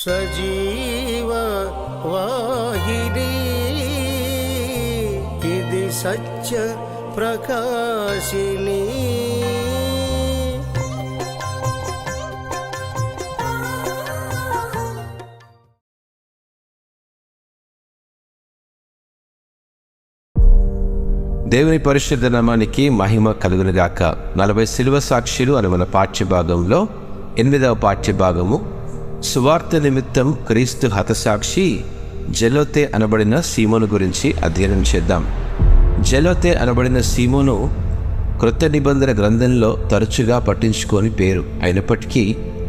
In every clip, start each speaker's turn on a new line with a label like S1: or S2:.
S1: సజీవ వాహిని ఇది సత్య ప్రకాశిని.
S2: దేవుని పరిశుద్ధ నామానికి మహిమ కలుగునుగాక. 40 శిలువ సాక్షులు అని మన పాఠ్యభాగంలో 8వ పాఠ్యభాగము సువార్త నిమిత్తం క్రీస్తు హతసాక్షి జెలోతే అనబడిన సీమోను గురించి అధ్యయనం చేద్దాం. జెలోతే అనబడిన సీమోను క్రొత్త నిబంధన గ్రంథంలో తరచుగా పట్టించుకొని పేరు. అయినప్పటికీ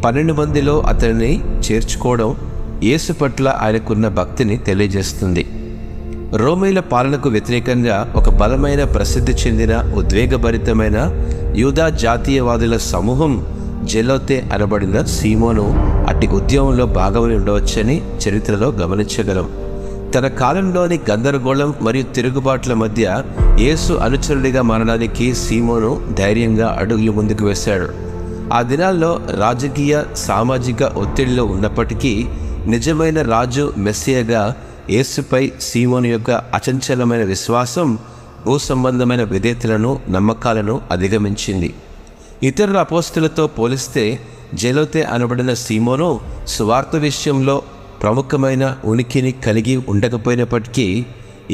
S2: 12 మందిలో అతనిని చేర్చుకోవడం యేసు పట్ల ఆయనకున్న భక్తిని తెలియజేస్తుంది. రోమీల పాలనకు వ్యతిరేకంగా ఒక బలమైన ప్రసిద్ధి చెందిన ఉద్వేగభరితమైన యూదా జాతీయవాదుల సమూహం జెలోతే అనబడిన సీమోను అట్టి ఉద్యమంలో భాగమై ఉండవచ్చని చరిత్రలో గమనించగలం. తన కాలంలోని గందరగోళం మరియు తిరుగుబాట్ల మధ్య యేసు అనుచరుడిగా మారడానికి సీమోను ధైర్యంగా అడుగులు ముందుకు వేశాడు. ఆ దినాల్లో రాజకీయ సామాజిక ఒత్తిడిలో ఉన్నప్పటికీ నిజమైన రాజు మెస్సియాగా యేసుపై సీమోను యొక్క అచంచలమైన విశ్వాసం భూ సంబంధమైన విధేయతలను నమ్మకాలను అధిగమించింది. ఇతరుల అపోస్తులతో పోలిస్తే జెలోతే అనబడిన సీమోను సువార్త విషయంలో ప్రముఖమైన ఉనికిని కలిగి ఉండకపోయినప్పటికీ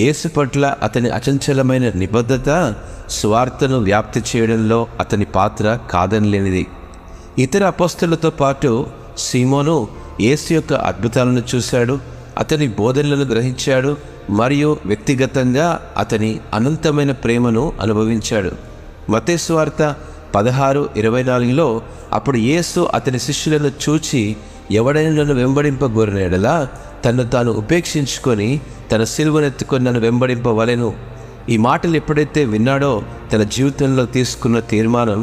S2: యేసు పట్ల అతని అచంచలమైన నిబద్ధత సువార్తను వ్యాప్తి చేయడంలో అతని పాత్ర కాదనలేనిది. ఇతర అపోస్తులతో పాటు సీమోను యేసు యొక్క అద్భుతాలను చూశాడు, అతని బోధనలను గ్రహించాడు మరియు వ్యక్తిగతంగా అతని అనంతమైన ప్రేమను అనుభవించాడు. మత్తయి సువార్త 16:24లో అప్పుడు యేసు అతని శిష్యులను చూచి ఎవడైనా నన్ను వెంబడింపగోరిన యెడల తన్ను తాను ఉపేక్షించుకొని తన సిలువనెత్తుకొని నన్ను వెంబడింపవలెను. ఈ మాటలు ఎప్పుడైతే విన్నాడో తన జీవితంలో తీసుకున్న తీర్మానం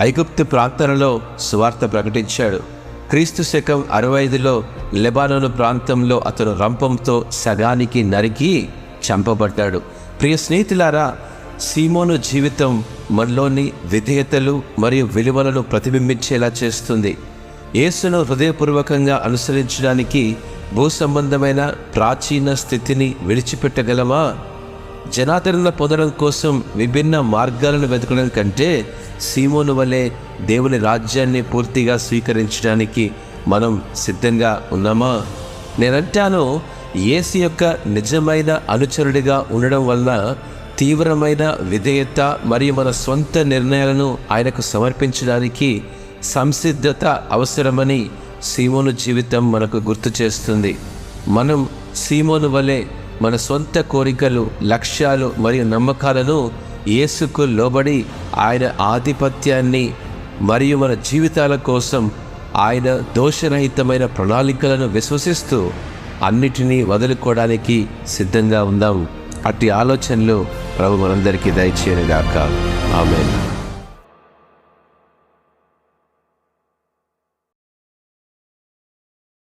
S2: ఐగుప్తు ప్రాంతాలలో సువార్త ప్రకటించాడు. క్రీస్తు శకం 65లో లెబానోను ప్రాంతంలో అతను రంపంతో సగానికి నరికి చంపబడ్డాడు. ప్రియ స్నేహితులారా, సీమోను జీవితం మనలోని విధేయతలు మరియు విలువలను ప్రతిబింబించేలా చేస్తుంది. యేసును హృదయపూర్వకంగా అనుసరించడానికి భూ సంబంధమైన ప్రాచీన స్థితిని విడిచిపెట్టగలమా? జనాదరణ పొందడం కోసం విభిన్న మార్గాలను వెతకడం కంటే సీమోను వలె దేవుని రాజ్యాన్ని పూర్తిగా స్వీకరించడానికి మనం సిద్ధంగా ఉన్నామా? నేనంటాను, యేసు యొక్క నిజమైన అనుచరుడిగా ఉండడం వలన తీవ్రమైన విధేయత మరియు మన సొంత నిర్ణయాలను ఆయనకు సమర్పించడానికి సంసిద్ధత అవసరమని సీమోను జీవితం మనకు గుర్తు చేస్తుంది. మనం సీమోను వలె మన సొంత కోరికలు, లక్ష్యాలు మరియు నమ్మకాలను యేసుకు లోబడి ఆయన ఆధిపత్యాన్ని మరియు మన జీవితాల కోసం ఆయన దోషరహితమైన ప్రణాళికలను విశ్వసిస్తూ అన్నిటినీ వదులుకోవడానికి సిద్ధంగా ఉందాం. అట్టి ఆలోచనలు ప్రభు మనందరికీ దయచేయనుగాక. ఆమేన్.